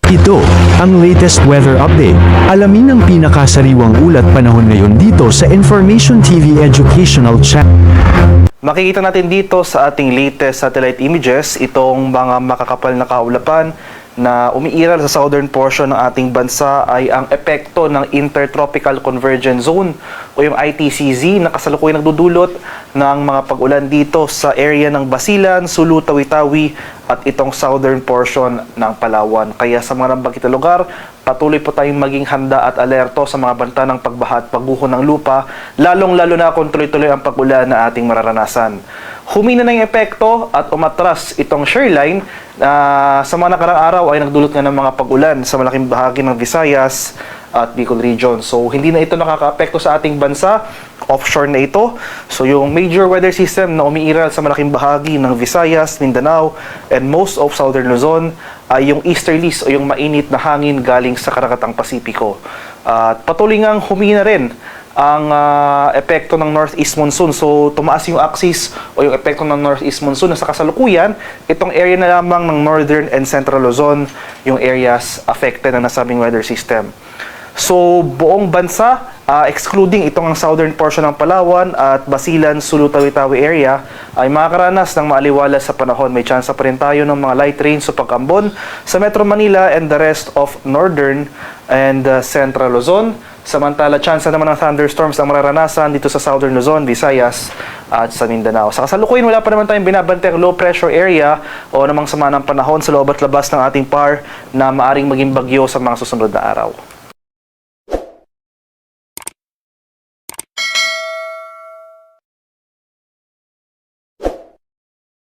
Ito ang latest weather update. Alamin ang pinakasariwang ulat panahon ngayon dito sa Information TV Educational Channel. Makikita natin dito sa ating latest satellite images itong mga makakapal na kaulapan na umiiral sa southern portion ng ating bansa ay ang epekto ng Intertropical Convergence Zone o yung ITCZ na kasalukuyang nagdudulot ng mga pag-ulan dito sa area ng Basilan, Sulu, Tawi-Tawi at itong southern portion ng Palawan. Kaya sa mga nabanggit na lugar, patuloy po tayong maging handa at alerto sa mga banta ng pagbaha at pagguho ng lupa, lalong-lalo na kung tuloy-tuloy ang pag-ulan na ating mararanasan. Humina na yung epekto at umatras itong shoreline sa mga nakarang araw ay nagdulot nga ng mga pag-ulan sa malaking bahagi ng Visayas at Bicol region. So hindi na ito nakaka-apekto sa ating bansa, offshore na ito. So yung major weather system na umiiral sa malaking bahagi ng Visayas, Mindanao, and most of southern Luzon ay yung easterlies o yung mainit na hangin galing sa Karakatang Pasipiko. At patuloy ngang humina rin ang epekto ng northeast monsoon. So tumaas yung axis o yung epekto ng northeast monsoon na sa kasalukuyan, itong area na lamang ng northern and central Luzon yung areas affected ng nasabing weather system. So buong bansa, excluding itong ang southern portion ng Palawan at Basilan, Sulu, Tawi-Tawi area, ay makakaranas ng maaliwalas sa panahon. May chance pa rin tayo ng mga light rain sa Pag-ambon sa Metro Manila and the rest of northern and central Luzon. Samantala, chance naman ng thunderstorms ang mararanasan dito sa southern Luzon, Visayas at sa Mindanao. Sa kasalukuyan, wala pa naman tayong binabanteng low pressure area o namang sama ng panahon sa loob at labas ng ating PAR na maaring maging bagyo sa mga susunod na araw.